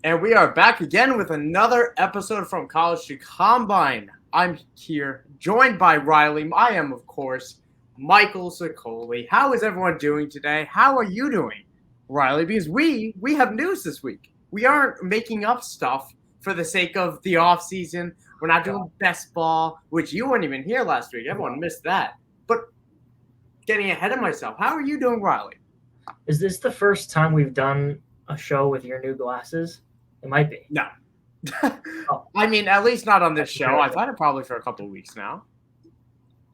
And we are back again with another episode from College to Combine. I'm here, joined by Riley. I am, of course, Michael Sicoli. How is everyone doing today? How are you doing, Riley? Because we have news this week. We aren't making up stuff for the sake of the off season. We're not doing best ball, which you weren't even here last week. Everyone missed that. But getting ahead of myself, how are you doing, Riley? Is this the first time we've done a show with your new glasses? It might be. No. I mean, at least not on this show. I've had it probably for a couple of weeks now.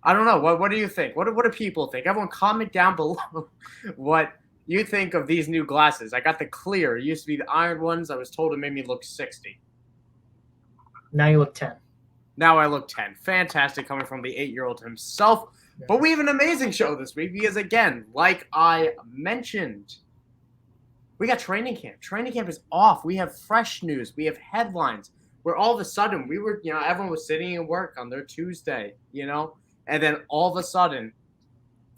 I don't know. What do you think? What do people think? Everyone comment down below what you think of these new glasses. I got the clear. It used to be the iron ones. I was told it made me look 60. Now you look 10. Now I look 10. Fantastic, coming from the 8-year-old himself. But we have an amazing show this week because, again, like I mentioned, we got training camp. Training camp is off. We have fresh news. We have headlines. Where all of a sudden we were, everyone was sitting in work on their Tuesday, and then all of a sudden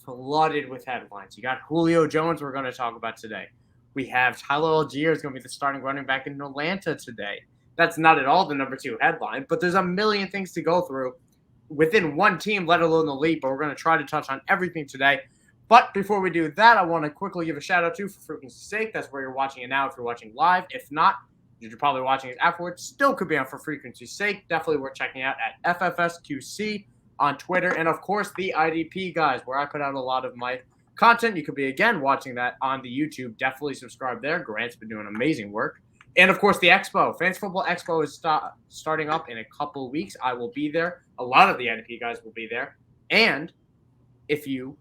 flooded with headlines. You got Julio Jones we're going to talk about today. We have Tyler Algier is going to be the starting running back in Atlanta today. That's not at all the number 2 headline, but there's a million things to go through within one team, let alone the league, but we're going to try to touch on everything today. But before we do that, I want to quickly give a shout out to For Frequency's Sake. That's where you're watching it now if you're watching live. If not, you're probably watching it afterwards. Still could be on For Frequency's Sake. Definitely worth checking out at FFSQC on Twitter. And, of course, the IDPGuys, where I put out a lot of my content. You could be, again, watching that on the YouTube. Definitely subscribe there. Grant's been doing amazing work. And, of course, the Expo. Fantasy Football Expo is starting up in a couple weeks. I will be there. A lot of the IDP guys will be there. And if you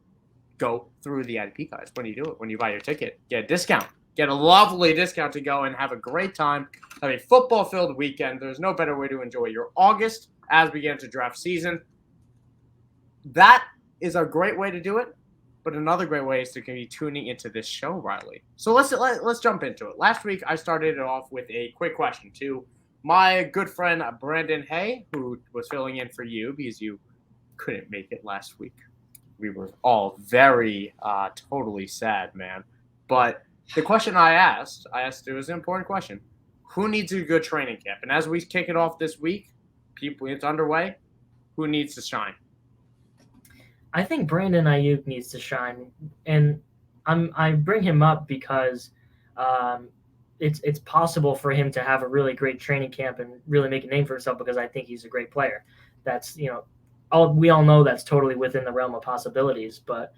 go through the IDP guys, when you do it, when you buy your ticket, get a discount. Get a lovely discount to go and have a great time. Have a football-filled weekend. There's no better way to enjoy your August as we get into draft season. That is a great way to do it. But another great way is to be tuning into this show, Riley. So let's jump into it. Last week, I started it off with a quick question to my good friend, Brandon Hay, who was filling in for you because you couldn't make it last week. We were all very totally sad, man. But the question I asked, it was an important question. Who needs a good training camp? And as we kick it off this week, it's underway. Who needs to shine? I think Brandon Ayuk needs to shine, and I bring him up because it's possible for him to have a really great training camp and really make a name for himself because I think he's a great player. That's we all know that's totally within the realm of possibilities. But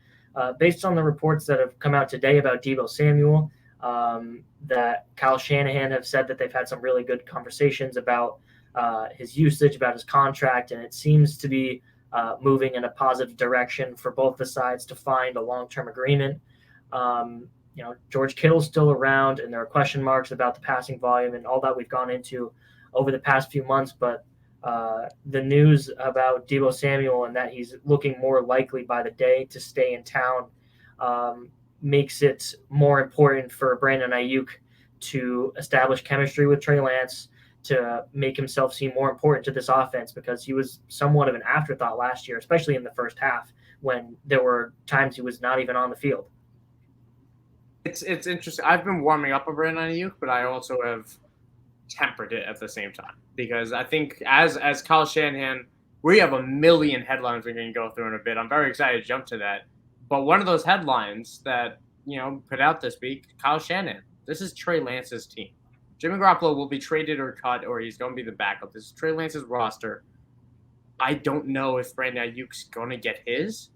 based on the reports that have come out today about Deebo Samuel, that Kyle Shanahan have said that they've had some really good conversations about his usage, about his contract, and it seems to be moving in a positive direction for both the sides to find a long-term agreement. George Kittle's still around, and there are question marks about the passing volume and all that we've gone into over the past few months. But the news about Deebo Samuel and that he's looking more likely by the day to stay in town makes it more important for Brandon Ayuk to establish chemistry with Trey Lance, to make himself seem more important to this offense because he was somewhat of an afterthought last year, especially in the first half when there were times he was not even on the field. It's interesting. I've been warming up on Brandon Ayuk, but I also have tempered it at the same time because I think as Kyle Shanahan, we have a million headlines we're going to go through in a bit. I'm very excited to jump to that. But one of those headlines that, put out this week, Kyle Shanahan, this is Trey Lance's team. Jimmy Garoppolo will be traded or cut, or he's going to be the backup. This is Trey Lance's roster. I don't know if Brandon Ayuk's going to get his.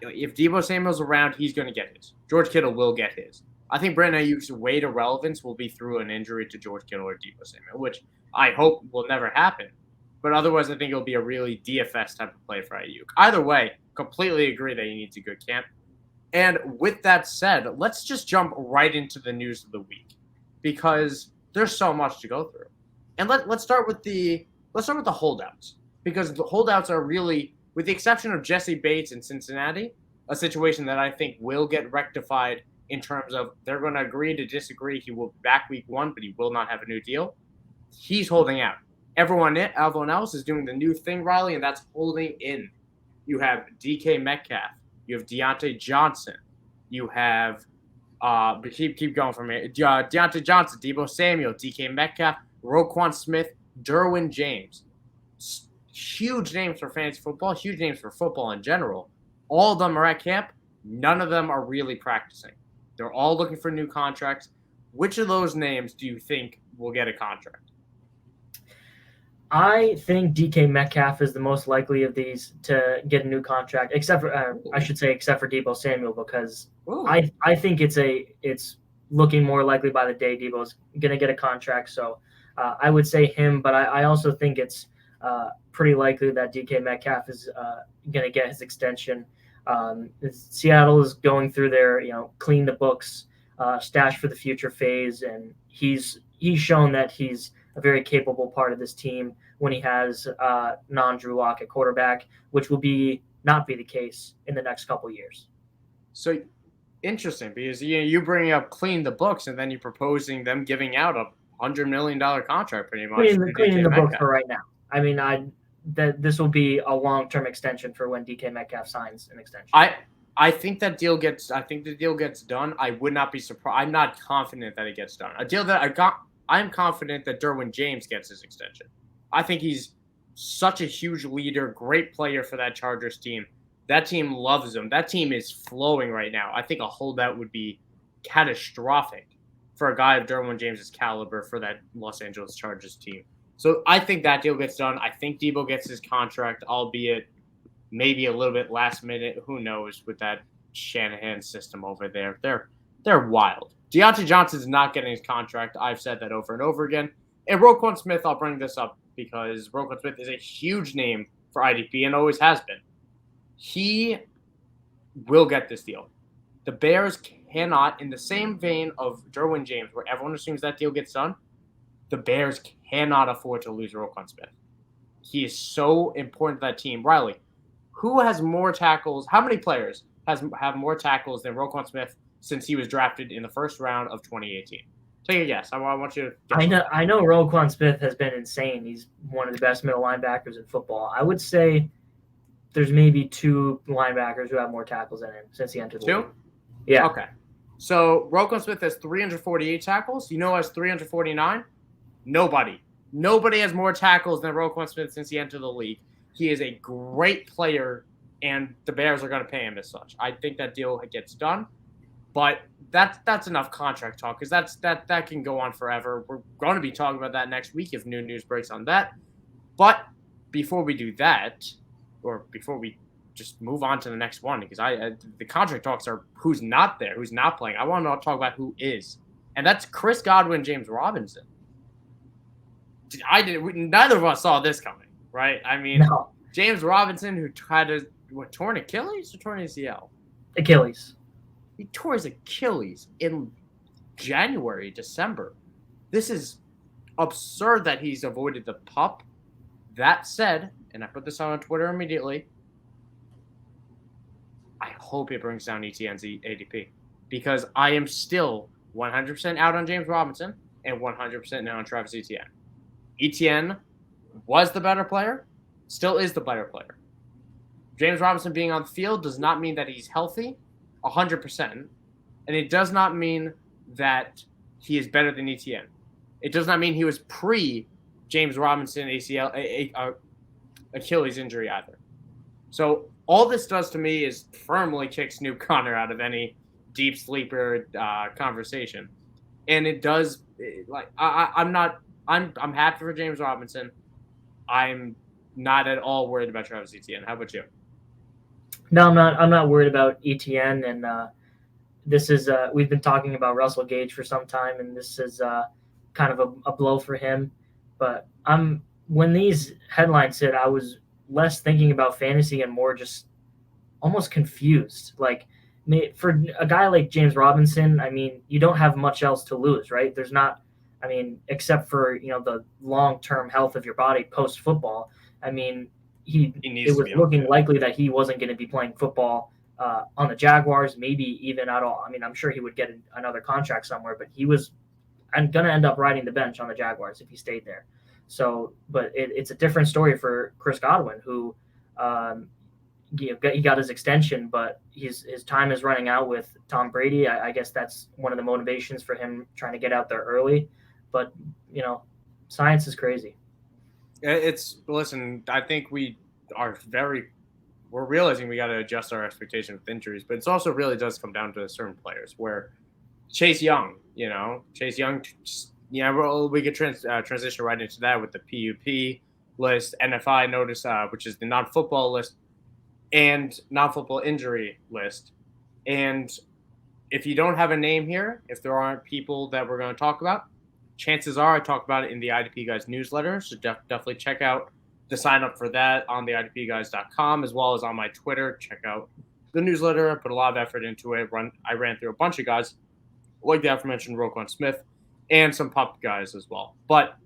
If Deebo Samuel's around, he's going to get his. George Kittle will get his. I think Brandon Ayuk's way to relevance will be through an injury to George Kittle or Deebo Samuel, which I hope will never happen. But otherwise, I think it'll be a really DFS type of play for Ayuk. Either way, completely agree that he needs a good camp. And with that said, let's just jump right into the news of the week, because there's so much to go through. And let's start with the holdouts, because the holdouts are really, with the exception of Jesse Bates in Cincinnati, a situation that I think will get rectified in terms of they're going to agree to disagree. He will be back week 1, but he will not have a new deal. He's holding out. Everyone else is doing the new thing, Riley, and that's holding in. You have DK Metcalf. You have Deontay Johnson. You have But keep going from here. Deontay Johnson, Deebo Samuel, DK Metcalf, Roquan Smith, Derwin James. Huge names for fantasy football, huge names for football in general. All of them are at camp. None of them are really practicing. They're all looking for new contracts. Which of those names do you think will get a contract? I think DK Metcalf is the most likely of these to get a new contract, except for except for Deebo Samuel, because I think it's looking more likely by the day Deebo's going to get a contract. So I would say him, but I also think it's pretty likely that DK Metcalf is going to get his extension. Seattle is going through their clean the books, stash for the future phase, and he's shown that he's a very capable part of this team when he has non-Drew Lock at quarterback, which will not be the case in the next couple years. So interesting, because you bring up clean the books, and then you're proposing them giving out a $100 million contract, pretty much. Cleaning the books for right now. I mean, this will be a long-term extension for when DK Metcalf signs an extension. I think the deal gets done. I would not be surprised. I'm not confident that it gets done. A deal that I'm confident that Derwin James gets his extension. I think he's such a huge leader, great player for that Chargers team. That team loves him. That team is flowing right now. I think a holdout would be catastrophic for a guy of Derwin James' caliber for that Los Angeles Chargers team. So I think that deal gets done. I think Deebo gets his contract, albeit maybe a little bit last minute. Who knows with that Shanahan system over there. They're wild. Deontay Johnson's not getting his contract. I've said that over and over again. And Roquan Smith, I'll bring this up because Roquan Smith is a huge name for IDP and always has been. He will get this deal. The Bears cannot, in the same vein of Derwin James, where everyone assumes that deal gets done, the Bears cannot afford to lose Roquan Smith. He is so important to that team. Riley, who has more tackles? How many players have more tackles than Roquan Smith since he was drafted in the first round of 2018? Take a guess. I want you to guess. I know Roquan Smith has been insane. He's one of the best middle linebackers in football. I would say there's maybe two linebackers who have more tackles than him since he entered the league. Yeah. Okay. So Roquan Smith has 348 tackles. You know who has 349? Nobody. Nobody has more tackles than Roquan Smith since he entered the league. He is a great player, and the Bears are going to pay him as such. I think that deal gets done, but that's enough contract talk because that can go on forever. We're going to be talking about that next week if new news breaks on that. But before we do that, or before we just move on to the next one, because the contract talks are who's not there, who's not playing. I want to talk about who is, and that's Chris Godwin, James Robinson. Neither of us saw this coming, right? I mean, no. James Robinson, who had a torn Achilles or torn ACL? Achilles. He tore his Achilles in January, December. This is absurd that he's avoided the PUP. That said, and I put this on Twitter immediately, I hope it brings down ETN's ADP because I am still 100% out on James Robinson and 100% now on Travis Etienne. Etienne was the better player, still is the better player. James Robinson being on the field does not mean that he's healthy 100%, and it does not mean that he is better than Etienne. It does not mean he was pre-James Robinson ACL, Achilles injury either. So all this does to me is firmly kick Snoop Conner out of any deep sleeper conversation, and it does. I'm happy for James Robinson. I'm not at all worried about Travis Etienne. How about you? No, I'm not worried about Etienne, and this is we've been talking about Russell Gage for some time, and this is kind of a blow for him. But when these headlines hit, I was less thinking about fantasy and more just almost confused. Like for a guy like James Robinson, I mean, you don't have much else to lose, right? There's not. I mean, except for the long-term health of your body post-football. I mean, it was looking likely that he wasn't going to be playing football on the Jaguars, maybe even at all. I mean, I'm sure he would get another contract somewhere, but he was going to end up riding the bench on the Jaguars if he stayed there. So, but it's a different story for Chris Godwin, who he got his extension, but his time is running out with Tom Brady. I guess that's one of the motivations for him trying to get out there early. But science is crazy. Listen. I think we're realizing we got to adjust our expectations with injuries, but it's also really does come down to certain players. Where Chase Young, we could transition right into that with the PUP list, NFI notice, which is the non-football list, and non-football injury list. And if you don't have a name here, if there aren't people that we're going to talk about, chances are I talk about it in the IDPGuys newsletter. So definitely check out the sign up for that on the IDPGuys.com, as well as on my Twitter. Check out the newsletter. I put a lot of effort into it. I ran through a bunch of guys like the aforementioned Roquan Smith and some pup guys as well. But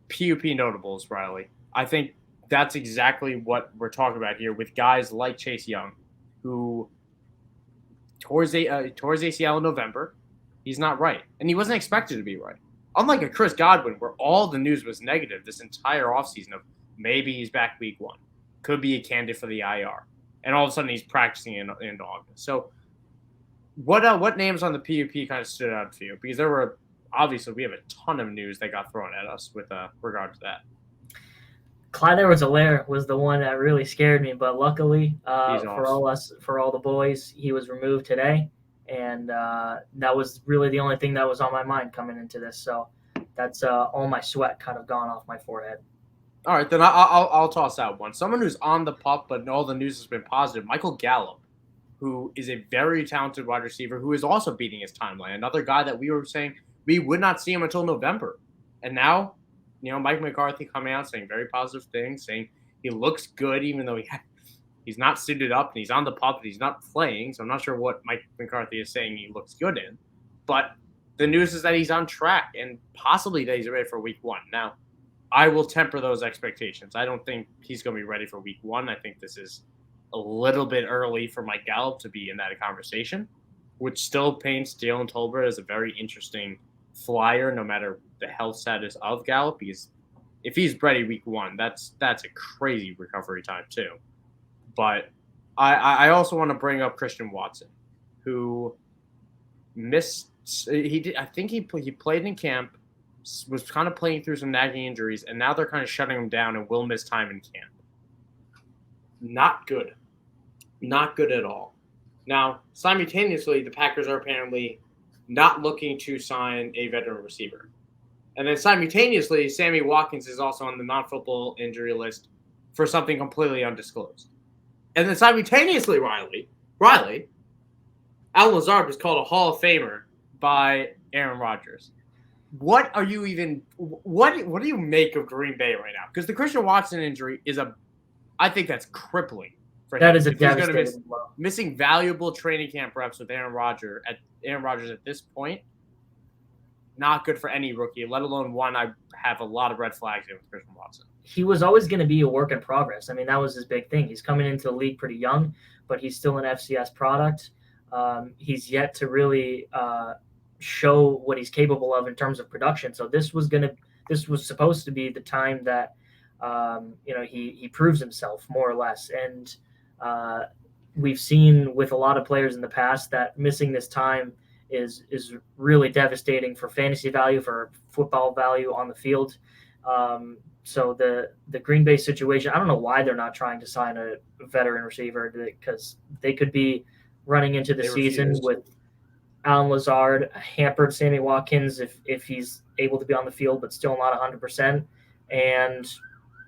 PUP notables, Riley. I think that's exactly what we're talking about here with guys like Chase Young, who towards ACL in November, he's not right. And he wasn't expected to be right. Unlike a Chris Godwin, where all the news was negative this entire offseason of maybe he's back week 1, could be a candidate for the IR. And all of a sudden he's practicing in August. So what names on the PUP kind of stood out for you? Because there were, obviously, we have a ton of news that got thrown at us with regard to that. Clyde Edwards-Helaire was the one that really scared me, but luckily for all the boys, he was removed today, and that was really the only thing that was on my mind coming into this. So that's all my sweat kind of gone off my forehead. All right, then I'll toss out one. Someone who's on the pup, but all the news has been positive. Michael Gallup, who is a very talented wide receiver, who is also beating his timeline. Another guy that we were saying we would not see him until November, and now, Mike McCarthy coming out saying very positive things, saying he looks good even though he's not suited up and he's on the pup and he's not playing. So I'm not sure what Mike McCarthy is saying he looks good in. But the news is that he's on track and possibly that he's ready for week 1. Now, I will temper those expectations. I don't think he's going to be ready for week 1. I think this is a little bit early for Mike Gallup to be in that conversation, which still paints Jalen Tolbert as a very interesting flyer, no matter the health status of Gallup, because if he's ready week 1, that's a crazy recovery time too. But I also want to bring up Christian Watson, who missed. I think he played in camp, was kind of playing through some nagging injuries, and now they're kind of shutting him down and will miss time in camp. Not good at all. Now, simultaneously, the Packers are apparently not looking to sign a veteran receiver. And then simultaneously, Sammy Watkins is also on the non-football injury list for something completely undisclosed. And then simultaneously, Riley, Al Lazard was called a Hall of Famer by Aaron Rodgers. What do you make of Green Bay right now? Because the Christian Watson injury I think that's crippling for him. That is a devastating blow. Missing valuable training camp reps with Aaron Rodgers at this point, not good for any rookie, let alone one I have a lot of red flags in with Christian Watson. He was always going to be a work in progress. I mean, that was his big thing. He's coming into the league pretty young, but he's still an FCS product. He's yet to really show what he's capable of in terms of production. So this was supposed to be the time that he proves himself more or less. And we've seen with a lot of players in the past that missing this time is really devastating for fantasy value, for football value on the field. So the Green Bay situation, I don't know why they're not trying to sign a veteran receiver, because they could be running into the season with Alan Lazard, hampered Sammy Watkins if he's able to be on the field but still not 100%, and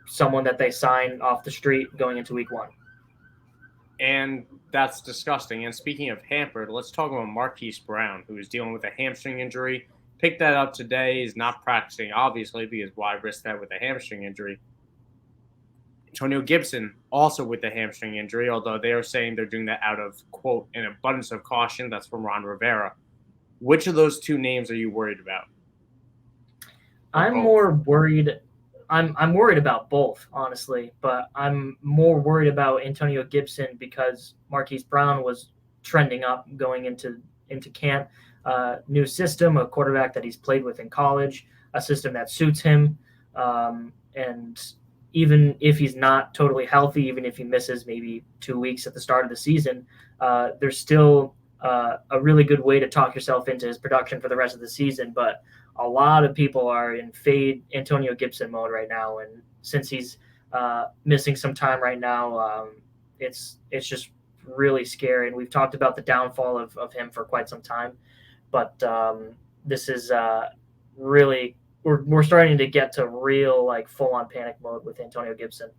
someone that they sign off the street going into week 1. And that's disgusting. And speaking of hampered, let's talk about Marquise Brown, who is dealing with a hamstring injury. Picked that up today. Is not practicing, obviously, because why risk that with a hamstring injury? Antonio Gibson also with the hamstring injury, although they are saying they're doing that out of, quote, an abundance of caution. That's from Ron Rivera. Which of those two names are you worried about? I'm more worried. I'm worried about both, honestly, but I'm more worried about Antonio Gibson because Marquise Brown was trending up going into camp. New system, a quarterback that he's played with in college, a system that suits him, and even if he's not totally healthy, even if he misses maybe 2 weeks at the start of the season, there's still a really good way to talk yourself into his production for the rest of the season. But a lot of people are in fade Antonio Gibson mode right now, and since he's missing some time right now, it's just really scary. And we've talked about the downfall of him for quite some time, but this is really we're starting to get to real like full on panic mode with Antonio Gibson.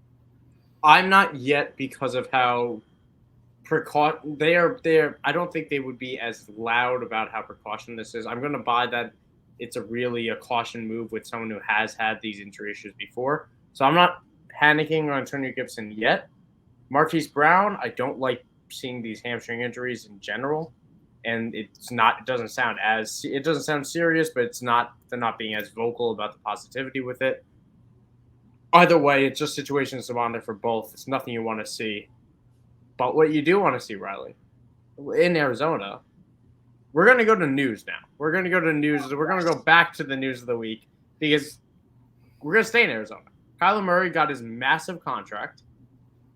I'm not yet because of how they're I don't think they would be as loud about how precaution this is. I'm going to buy that it's a caution move with someone who has had these injury issues before. So I'm not panicking on Antonio Gibson yet. Marquise Brown, I don't like seeing these hamstring injuries in general, and it doesn't sound serious, but they're not being as vocal about the positivity with it. Either way, it's just situations to monitor for both. It's nothing you want to see. But what you do want to see, Riley, in Arizona, we're going to go to news now. We're going to go to news. We're going to go back to the news of the week because we're going to stay in Arizona. Kyler Murray got his massive contract.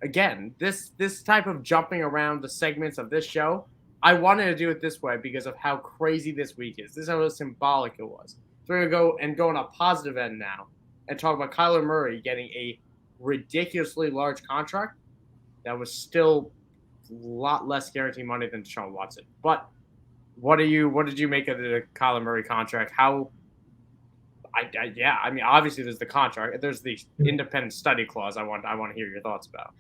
Again, this type of jumping around the segments of this show, I wanted to do it this way because of how crazy this week is. This is how symbolic it was. So we're going to go on a positive end now and talk about Kyler Murray getting a ridiculously large contract that was still a lot less guaranteed money than Deshaun Watson. But what did you make of the Kyler Murray contract? I mean, obviously there's the contract. There's the independent study clause. I want to hear your thoughts about.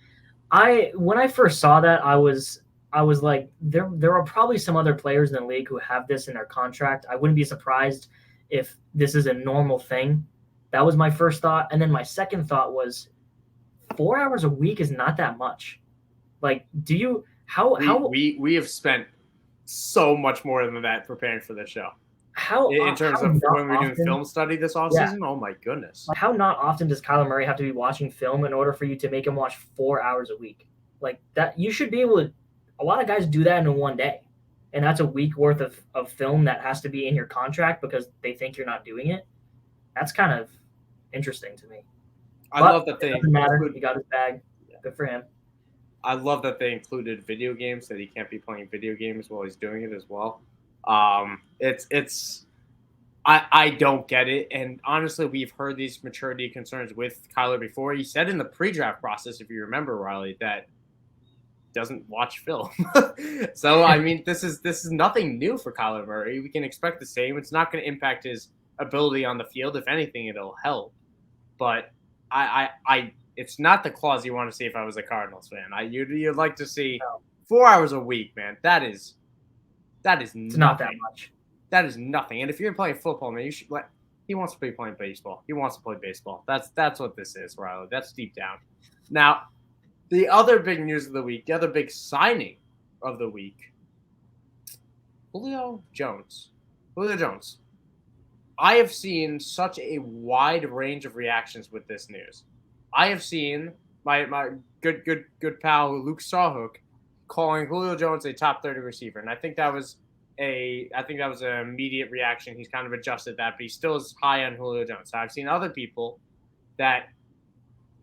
When I first saw that, I was like, there are probably some other players in the league who have this in their contract. I wouldn't be surprised if this is a normal thing. That was my first thought, and then my second thought was 4 hours a week is not that much. Like, we have spent so much more than that preparing for this show. In terms of when we're doing film study this offseason, oh my goodness. How not often does Kyler Murray have to be watching film in order for you to make him watch 4 hours a week? Like that, you should be able to. A lot of guys do that in one day, and that's a week worth of film that has to be in your contract because they think you're not doing it. That's kind of interesting to me. I love that they doesn't matter. He got his bag. Good for him. I love that they included video games, that he can't be playing video games while he's doing it as well. I don't get it. And honestly, we've heard these maturity concerns with Kyler before. He said in the pre-draft process, if you remember, Riley, that doesn't watch film. So, I mean, this is nothing new for Kyler Murray. We can expect the same. It's not going to impact his ability on the field. If anything, it'll help. But it's not the clause you want to see if I was a Cardinals fan. You'd like to see 4 hours a week, man. That is not that much. That is nothing. And if you're playing football, man, you should he wants to be playing baseball. He wants to play baseball. That's what this is, Riley. That's deep down. Now, the other big news of the week, the other big signing of the week, Julio Jones. I have seen such a wide range of reactions with this news. I have seen my good pal Luke Sawhook calling Julio Jones a top 30 receiver, and I think that was an immediate reaction. He's kind of adjusted that, but he still is high on Julio Jones. So I've seen other people that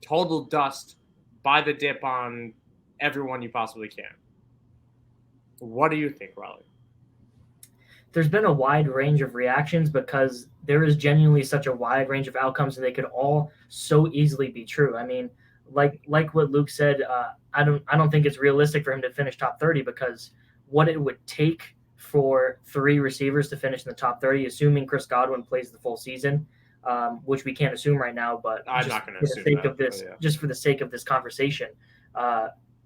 total dust by the dip on everyone you possibly can. What do you think, Riley? There's been a wide range of reactions because there is genuinely such a wide range of outcomes, and they could all so easily be true. I mean, like what Luke said, I don't think it's realistic for him to finish top 30 because what it would take for 3 receivers to finish in the top 30, assuming Chris Godwin plays the full season, which we can't assume right now, but I'm not going to assume that. Just for the sake of this conversation,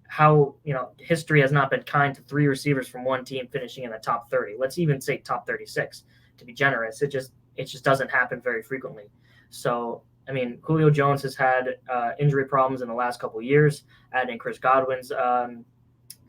how history has not been kind to 3 receivers from one team finishing in the top 30. Let's even say top 36 to be generous. It just doesn't happen very frequently. So I mean, Julio Jones has had injury problems in the last couple of years, adding Chris Godwin's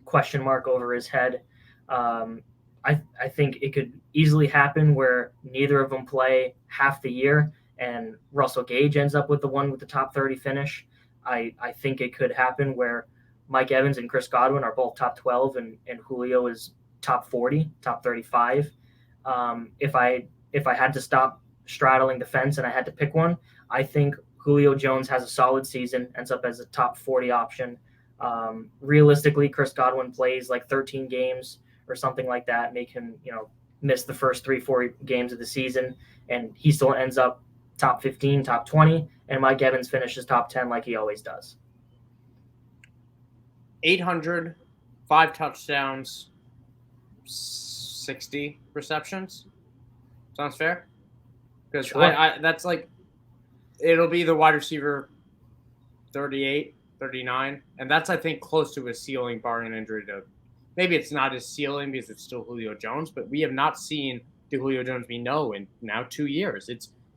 question mark over his head. I think it could easily happen where neither of them play half the year and Russell Gage ends up with the top 30 finish. I think it could happen where Mike Evans and Chris Godwin are both top 12 and Julio is top 40, top 35. If I had to stop straddling the fence and I had to pick one, I think Julio Jones has a solid season, ends up as a top 40 option. Realistically, Chris Godwin plays like 13 games or something like that, make him, miss the first 3-4 games of the season, and he still ends up top 15, top 20, and Mike Evans finishes top 10 like he always does. 800, 5 touchdowns, 60 receptions. Sounds fair? Because Sure. that's like, it'll be the wide receiver 38, 39, and that's, I think, close to his ceiling, barring an injury to. Maybe it's not his ceiling because it's still Julio Jones, but we have not seen the Julio Jones we know in now 2 years.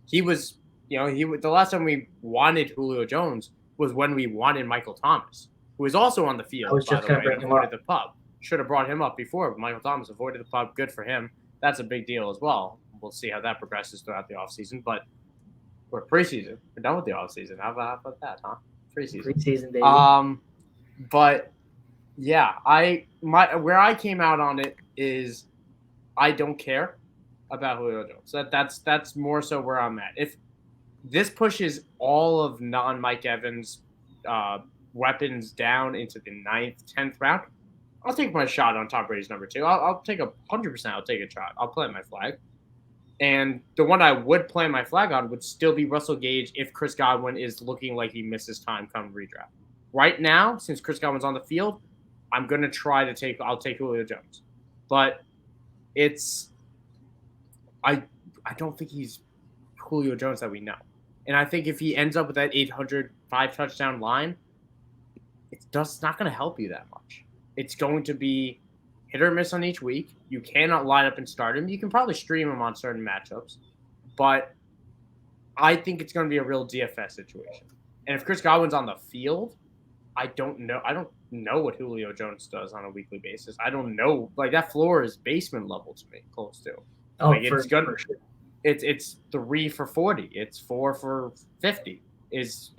The last time we wanted Julio Jones was when we wanted Michael Thomas, who is also on the field, I was by just the going way, to bring and him avoided up. the pub. Should have brought him up before, but Michael Thomas avoided the pub. Good for him. That's a big deal as well. We'll see how that progresses throughout the offseason, but we're preseason. We're done with the offseason. How about that, huh? Preseason, baby. But yeah, where I came out on it is I don't care about Julio Jones. That's more so where I'm at. If this pushes all of non-Mike Evans weapons down into the 9th, 10th round, I'll take my shot on Tom Brady's number 2. I'll take 100%. I'll take a shot. I'll plant my flag. And the one I would plant my flag on would still be Russell Gage if Chris Godwin is looking like he misses time come redraft. Right now, since Chris Godwin's on the field, I'm going to I'll take Julio Jones. But I don't think he's Julio Jones that we know. And I think if he ends up with that 800 5-touchdown line, it's not going to help you that much. It's going to be hit or miss on each week. You cannot line up and start him. You can probably stream him on certain matchups. But I think it's going to be a real DFS situation. And if Chris Godwin's on the field, I don't know what Julio Jones does on a weekly basis. I don't know. Like, that floor is basement level to me, close to. It's good. For sure. It's 3 for 40. It's 4 for 50. Is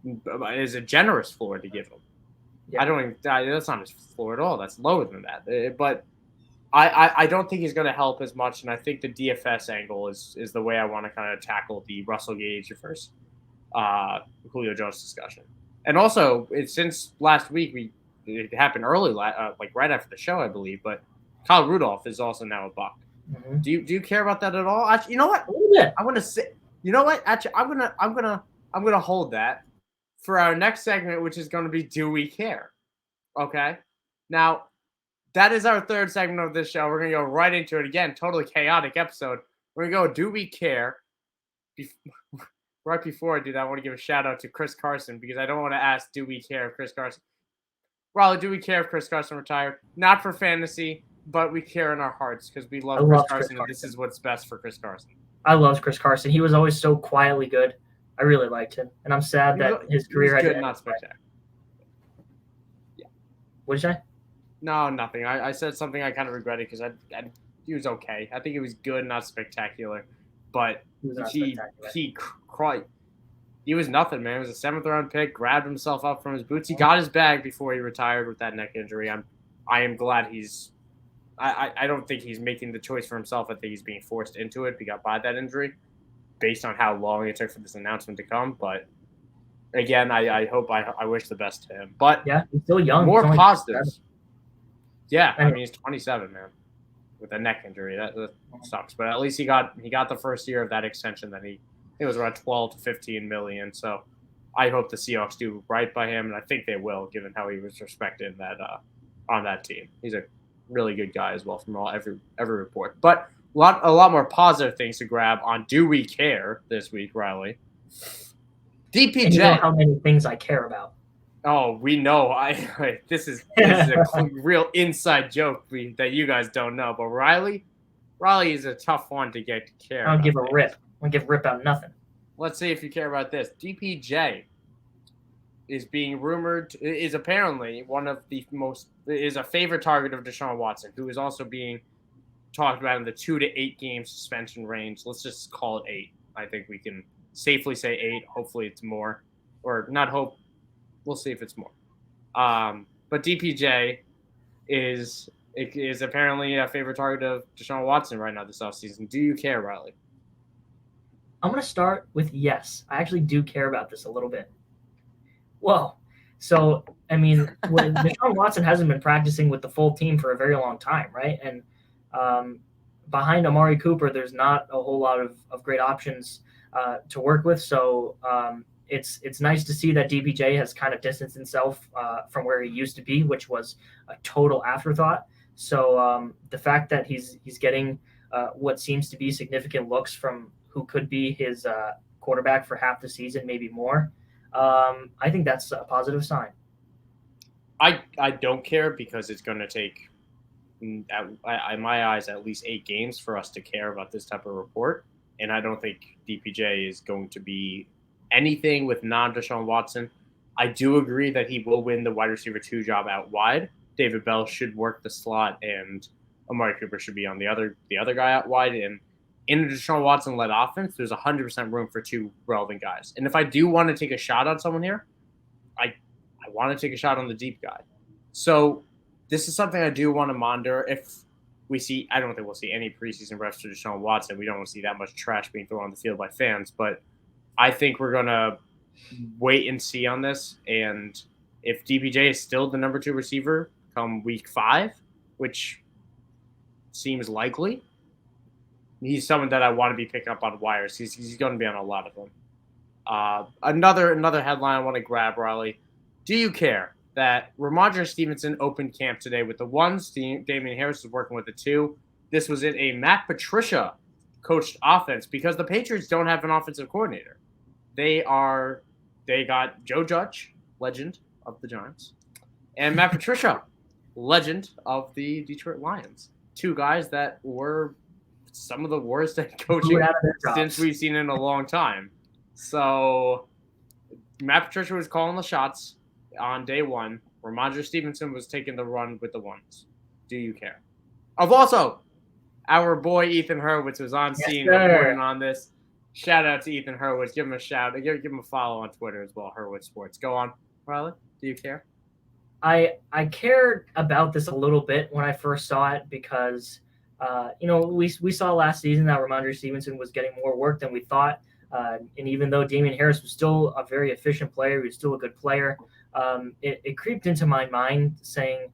a generous floor to give him. Yeah. That's not his floor at all. That's lower than that. But I don't think he's going to help as much, and I think the DFS angle is the way I want to kind of tackle the Russell Gage versus Julio Jones discussion. And also, since last week, it happened early, like right after the show, I believe. But Kyle Rudolph is also now a buck. Mm-hmm. Do you care about that at all? Actually, you know what? I'm gonna say. You know what? Actually, I'm gonna hold that for our next segment, which is going to be Do We Care? Okay. Now, that is our third segment of this show. We're gonna go right into it again. Totally chaotic episode. We're gonna go Do We Care? Right before I do that, I want to give a shout out to Chris Carson because I don't want to ask, do we care if Chris Carson? Raleigh, do we care if Chris Carson retired? Not for fantasy, but we care in our hearts because we love Chris Carson, and this is what's best for Chris Carson. I love Chris Carson. He was always so quietly good. I really liked him, and I'm sad that his career had good, not spectacular. Yeah. What did you say? No, nothing. I said something I kind of regretted because he was okay. I think he was good, not spectacular, but he cried. He was nothing, man. He was a 7th round pick, grabbed himself up from his boots. He got his bag before he retired with that neck injury. I am glad I don't think he's making the choice for himself. I think he's being forced into it by that injury based on how long it took for this announcement to come. But again, I wish the best to him. But yeah, he's still young. More positives. Yeah, I mean, he's 27, man, with a neck injury. That sucks. But at least he got the first year of that extension that it was around 12 to 15 million. So I hope the Seahawks do right by him, and I think they will, given how he was respected on that team. He's a really good guy as well from every report. But a lot more positive things to grab on Do We Care this week, Riley. DPJ. And you know how many things I care about. Oh, we know. This is a real inside joke that you guys don't know. But Riley is a tough one to get to care. I don't give a rip. I don't give a rip about nothing. Let's see if you care about this. DPJ is being rumored is apparently is a favorite target of Deshaun Watson, who is also being talked about in the 2 to 8 game suspension range. Let's just call it 8. I think we can safely say 8. Hopefully it's more, or not hope. We'll see if it's more. But DPJ is apparently a favorite target of Deshaun Watson right now this offseason. Do you care, Riley? I'm going to start with yes. I actually do care about this a little bit. Whoa. So, I mean, Deshaun Watson hasn't been practicing with the full team for a very long time, right? And behind Amari Cooper, there's not a whole lot of great options to work with. So it's nice to see that DPJ has kind of distanced himself from where he used to be, which was a total afterthought. So the fact that he's getting what seems to be significant looks from who could be his quarterback for half the season, maybe more, I think that's a positive sign. I don't care because it's going to take, in my eyes, at least 8 games for us to care about this type of report. And I don't think DPJ is going to be anything with non-Deshaun Watson. I do agree that he will win the wide receiver 2 job out wide. David Bell should work the slot, and Amari Cooper should be on the other guy out wide. And in a Deshaun Watson-led offense, there's 100% room for 2 relevant guys. And if I do want to take a shot on someone here, I want to take a shot on the deep guy. So this is something I do want to monitor. If we see, I don't think we'll see any preseason reps to Deshaun Watson. We don't want to see that much trash being thrown on the field by fans. But I think we're going to wait and see on this. And if DPJ is still the number 2 receiver come week 5, which seems likely, he's someone that I want to be picking up on wires. He's going to be on a lot of them. Another headline I want to grab, Riley. Do you care that Ramondre Stevenson opened camp today with the 1s? Damian Harris is working with the 2. This was in a Matt Patricia coached offense because the Patriots don't have an offensive coordinator. They got Joe Judge, legend of the Giants, and Matt Patricia, legend of the Detroit Lions. 2 guys that were some of the worst at coaching since we've seen in a long time. So Matt Patricia was calling the shots on day 1. Ramondre Stevenson was taking the run with the 1s. Do you care? Also, our boy Ethan Hurwitz was on scene reporting on this. Shout out to Ethan Hurwitz. Give him a shout. Give him a follow on Twitter as well, Hurwitz Sports. Go on, Riley. Do you care? I cared about this a little bit when I first saw it because, we saw last season that Ramondre Stevenson was getting more work than we thought. And even though Damian Harris was still a very efficient player, he was still a good player, it creeped into my mind saying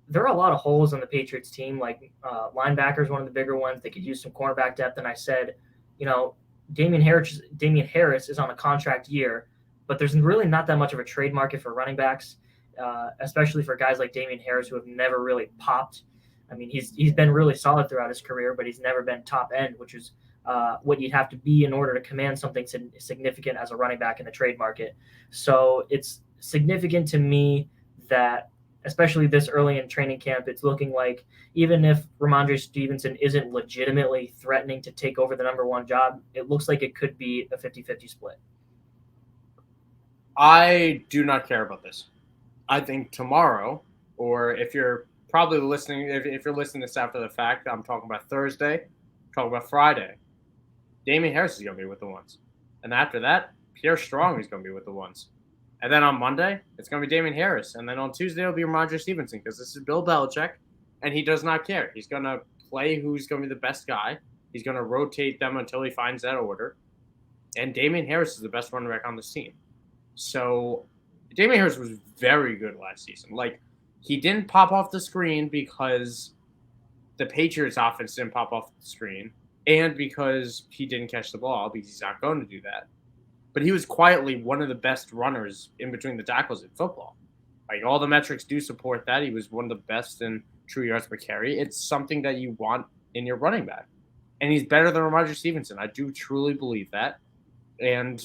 there are a lot of holes on the Patriots team, like linebackers, one of the bigger ones. They could use some cornerback depth. And I said, Damian Harris is on a contract year, but there's really not that much of a trade market for running backs, especially for guys like Damian Harris who have never really popped. I mean, he's been really solid throughout his career, but he's never been top end, which is what you'd have to be in order to command something significant as a running back in the trade market. So it's significant to me that, especially this early in training camp, it's looking like even if Ramondre Stevenson isn't legitimately threatening to take over the number 1 job, it looks like it could be a 50-50 split. I do not care about this. I think tomorrow, or if you're probably listening, if you're listening to this after the fact, I'm talking about Thursday, I'm talking about Friday, Damian Harris is going to be with the 1s. And after that, Pierre Strong is going to be with the 1s. And then on Monday, it's going to be Damian Harris. And then on Tuesday, it'll be Ramondre Stevenson because this is Bill Belichick, and he does not care. He's going to play who's going to be the best guy. He's going to rotate them until he finds that order. And Damian Harris is the best running back on this team. So Damian Harris was very good last season. Like, he didn't pop off the screen because the Patriots offense didn't pop off the screen and because he didn't catch the ball because he's not going to do that. But he was quietly one of the best runners in between the tackles in football. Like, all the metrics do support that. He was one of the best in true yards per carry. It's something that you want in your running back. And he's better than Ramondre Stevenson. I do truly believe that. And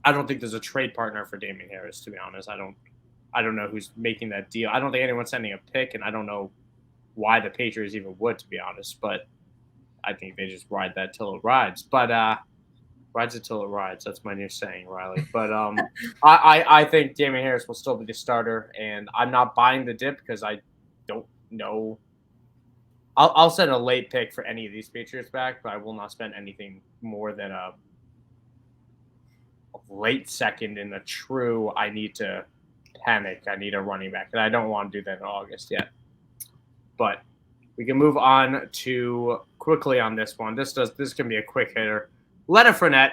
I don't think there's a trade partner for Damian Harris, to be honest. I don't know who's making that deal. I don't think anyone's sending a pick, and I don't know why the Patriots even would, to be honest. But I think they just ride that till it rides. But rides it till it rides. That's my new saying, Riley. But I think Damian Harris will still be the starter, and I'm not buying the dip because I don't know. I'll send a late pick for any of these Patriots back, but I will not spend anything more than a late second in a true I need to panic. I need a running back, and I don't want to do that in August yet. But we can move on to quickly on this one. This can be a quick hitter. Leonard Fournette,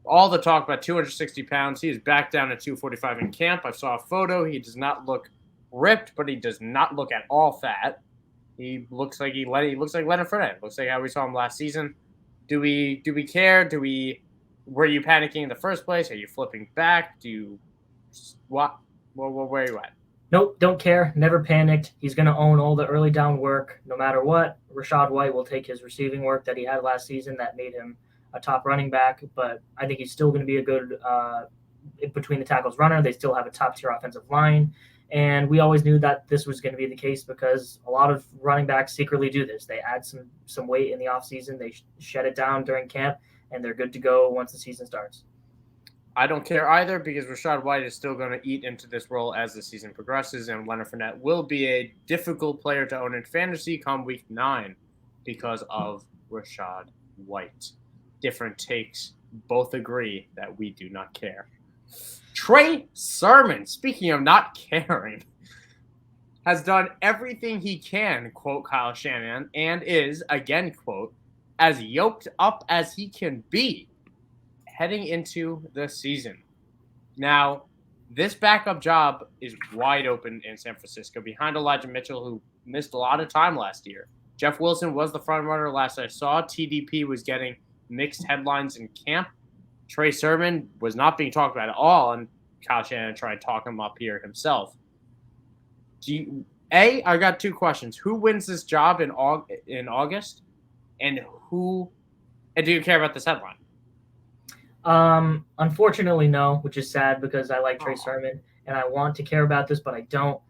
all the talk about 260 pounds. He is back down at 245 in camp. I saw a photo. He does not look ripped, but he does not look at all fat. He looks like looks like Leonard Fournette. Looks like how we saw him last season. Do we care? Were you panicking in the first place? Are you flipping back? What? Where are you at? Nope, don't care. Never panicked. He's going to own all the early down work no matter what. Rashad White will take his receiving work that he had last season that made him a top running back, but I think he's still going to be a good between the tackles runner. They still have a top-tier offensive line, and we always knew that this was going to be the case because a lot of running backs secretly do this. They add some weight in the offseason, they shed it down during camp, and they're good to go once the season starts. I don't care either because Rashad White is still going to eat into this role as the season progresses, and Leonard Fournette will be a difficult player to own in fantasy come week 9 because of Rashad White. Different takes, both agree that we do not care. Trey Sermon, speaking of not caring, has done everything he can, quote Kyle Shanahan, and is, again, quote, as yoked up as he can be heading into the season. Now, this backup job is wide open in San Francisco behind Elijah Mitchell, who missed a lot of time last year. Jeff Wilson was the front runner last I saw. TDP was getting mixed headlines in camp. Trey Sermon was not being talked about at all, and Kyle Shanahan tried to talk him up here himself. I got 2 questions. Who wins this job in August? And do you care about this headline? Unfortunately, no, which is sad because I like Trey Sermon and I want to care about this, but I don't.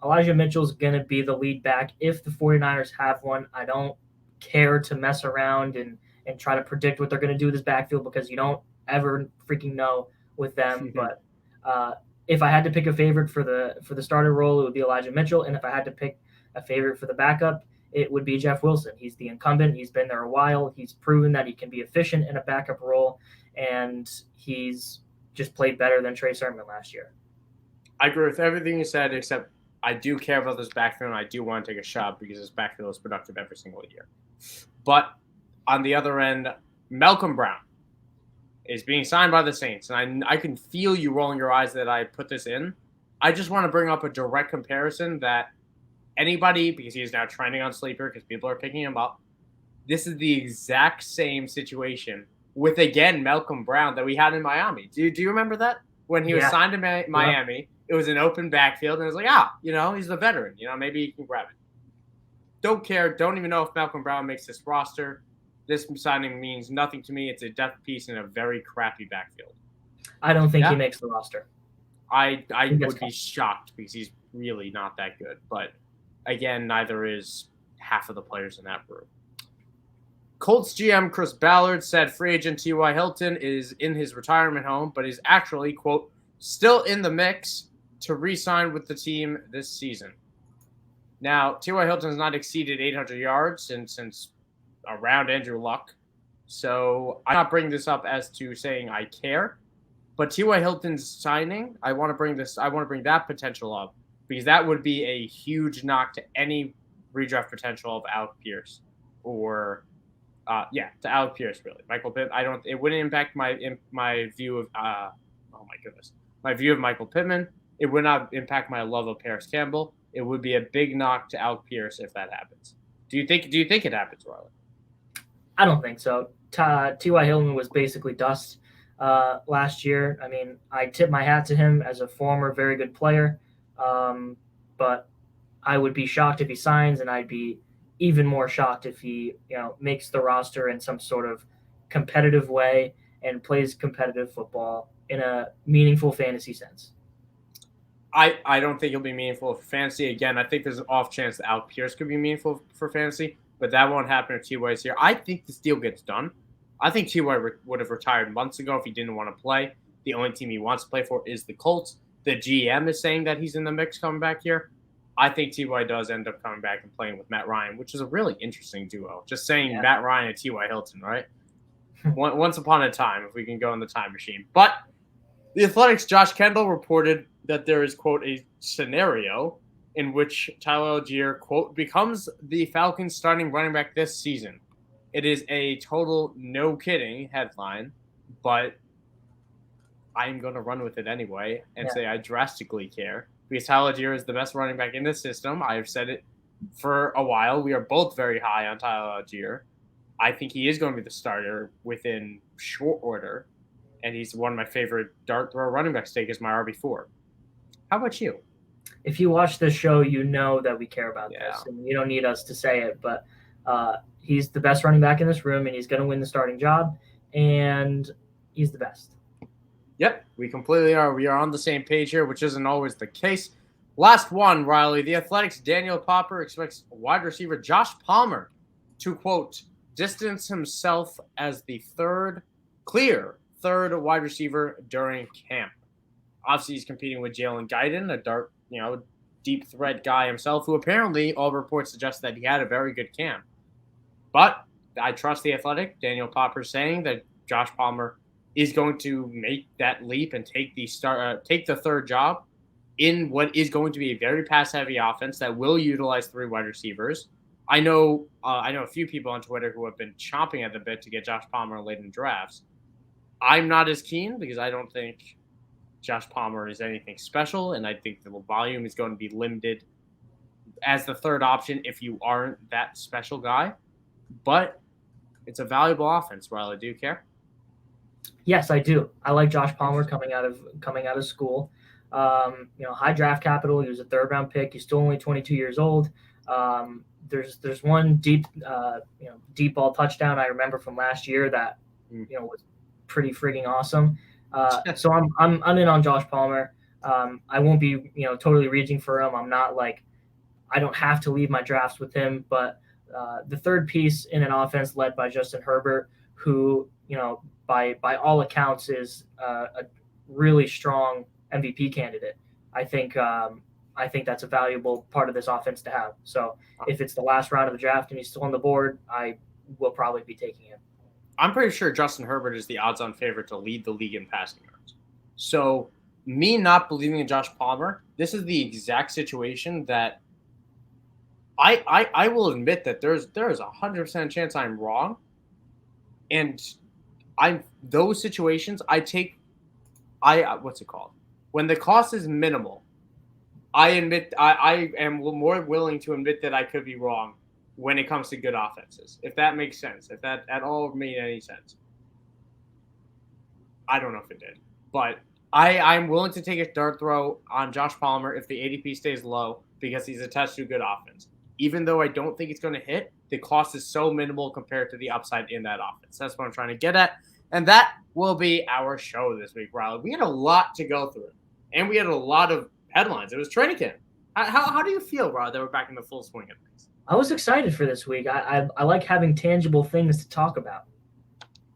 Elijah Mitchell's going to be the lead back if the 49ers have one. I don't care to mess around and try to predict what they're going to do with this backfield because you don't ever freaking know with them. But if I had to pick a favorite for the starter role, it would be Elijah Mitchell. And if I had to pick a favorite for the backup, it would be Jeff Wilson. He's the incumbent. He's been there a while. He's proven that he can be efficient in a backup role, and he's just played better than Trey Sermon last year. I agree with everything you said, except I do care about this backfield, and I do want to take a shot because this backfield is productive every single year. But on the other end, Malcolm Brown is being signed by the Saints, and I can feel you rolling your eyes that I put this in. I just want to bring up a direct comparison that anybody, because he is now trending on Sleeper because people are picking him up, this is the exact same situation with, again, Malcolm Brown that we had in Miami. Do you remember that? When he was signed to Miami, it was an open backfield, and it was like, he's the veteran. Maybe he can grab it. Don't care. Don't even know if Malcolm Brown makes this roster. This signing means nothing to me. It's a depth piece in a very crappy backfield. I don't think he makes the roster. I would be shocked because he's really not that good. But, again, neither is half of the players in that room. Colts GM Chris Ballard said free agent T.Y. Hilton is in his retirement home, but is actually, quote, still in the mix to re-sign with the team this season. Now, T.Y. Hilton has not exceeded 800 yards since around Andrew Luck. So I'm not bringing this up as to saying I care. But T.Y. Hilton's signing, I want to bring that potential up because that would be a huge knock to any redraft potential of Alec Pierce or to Alec Pierce, really. Michael Pittman, it wouldn't impact my view of my view of Michael Pittman. It would not impact my love of Paris Campbell. It would be a big knock to Alec Pierce if that happens. Do you think it happens, Riley? I don't think so. T.Y. Hilton was basically dust last year. I mean, I tip my hat to him as a former very good player, but I would be shocked if he signs, and I'd be even more shocked if he makes the roster in some sort of competitive way and plays competitive football in a meaningful fantasy sense. I don't think he'll be meaningful for fantasy. Again, I think there's an off chance that Alec Pierce could be meaningful for fantasy, but that won't happen if T.Y.'s here. I think this deal gets done. I think T.Y. would have retired months ago if he didn't want to play. The only team he wants to play for is the Colts. The GM is saying that he's in the mix coming back here. I think T.Y. does end up coming back and playing with Matt Ryan, which is a really interesting duo. Just saying Matt Ryan and T.Y. Hilton, right? Once upon a time, if we can go in the time machine. But the Athletics' Josh Kendall reported that there is, quote, a scenario in which Tyler Algier, quote, becomes the Falcons' starting running back this season. It is a total no kidding headline, but I'm going to run with it anyway and Yeah. say I drastically care because Tyler Algier is the best running back in the system. I have said it for a while. We are both very high on Tyler Algier. I think he is going to be the starter within short order, and he's one of my favorite dart throw running backs to take as my RB4. How about you? If you watch this show, you know that we care about Yeah. this, and you don't need us to say it, but he's the best running back in this room, and he's going to win the starting job, and he's the best. Yep, we completely are. We are on the same page here, which isn't always the case. Last one, Riley. The Athletics' Daniel Popper expects wide receiver Josh Palmer to, quote, distance himself as the clear third wide receiver during camp. Obviously, he's competing with Jalen Guyton, a dark, deep threat guy himself, who apparently all reports suggest that he had a very good camp. But I trust the Athletic. Daniel Popper saying that Josh Palmer is going to make that leap and take the third job in what is going to be a very pass-heavy offense that will utilize 3 wide receivers. I know a few people on Twitter who have been chomping at the bit to get Josh Palmer late in drafts. I'm not as keen because I don't think Josh Palmer is anything special, and I think the volume is going to be limited as the third option if you aren't that special guy. But it's a valuable offense, Riley. Do you care? Yes, I do. I like Josh Palmer coming out of school. High draft capital. He was a 3rd-round pick. He's still only 22 years old. There's one deep ball touchdown I remember from last year that was pretty frigging awesome. So I'm in on Josh Palmer. I won't be totally reaching for him. I'm not like I don't have to leave my drafts with him, but the third piece in an offense led by Justin Herbert, who by all accounts is a really strong MVP candidate. I think that's a valuable part of this offense to have. So if it's the last round of the draft and he's still on the board, I will probably be taking him. I'm pretty sure Justin Herbert is the odds-on favorite to lead the league in passing yards. So me not believing in Josh Palmer, this is the exact situation that I will admit that there is 100% chance I'm wrong. And those situations what's it called? When the cost is minimal, I admit I am more willing to admit that I could be wrong when it comes to good offenses, if that makes sense, if that at all made any sense. I don't know if it did, but I'm willing to take a dart throw on Josh Palmer if the ADP stays low because he's attached to a good offense. Even though I don't think it's going to hit, the cost is so minimal compared to the upside in that offense. That's what I'm trying to get at. And that will be our show this week, Riley. We had a lot to go through, and we had a lot of headlines. It was training camp. How do you feel, Riley, that we're back in the full swing of things? I was excited for this week. I like having tangible things to talk about.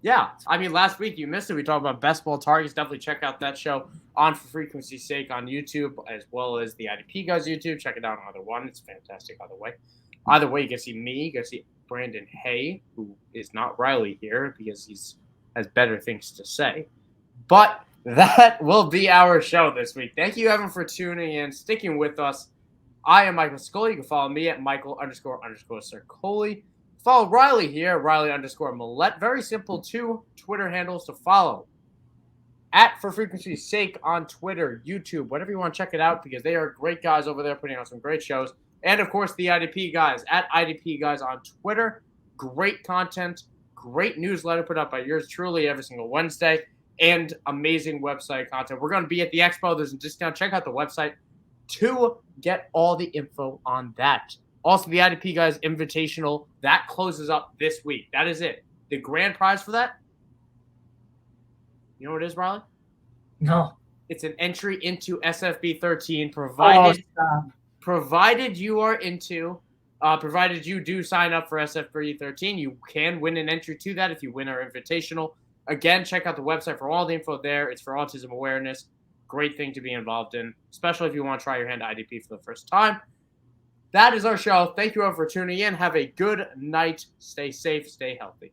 Yeah. I mean, last week you missed it. We talked about best ball targets. Definitely check out that show on For Frequency's Sake on YouTube, as well as the IDP Guys YouTube. Check it out on either one. It's fantastic either way. Either way, you can see me. You can see Brandon Hay, who is not Riley here because he's has better things to say. But that will be our show this week. Thank you, everyone, for tuning in, sticking with us. I am Michael Sicoli. You can follow me at Michael__Sicoli. Follow Riley here, Riley_Millette. Very simple 2 Twitter handles to follow. At For Frequency's Sake on Twitter, YouTube, whatever you want to check it out because they are great guys over there putting on some great shows. And, of course, the IDP Guys at IDP Guys on Twitter. Great content, great newsletter put up by yours truly every single Wednesday, and amazing website content. We're going to be at the Expo. There's a discount. Check out the website to get all the info on that. Also, the IDP Guys Invitational, that closes up this week. That is it. The grand prize for that, you know what it is, Riley? No. It's an entry into SFB 13, provided you are into, provided you do sign up for SFB 13, you can win an entry to that if you win our Invitational. Again, check out the website for all the info there. It's for autism awareness. Great thing to be involved in, especially if you want to try your hand at IDP for the first time. That is our show. Thank you all for tuning in. Have a good night. Stay safe. Stay healthy.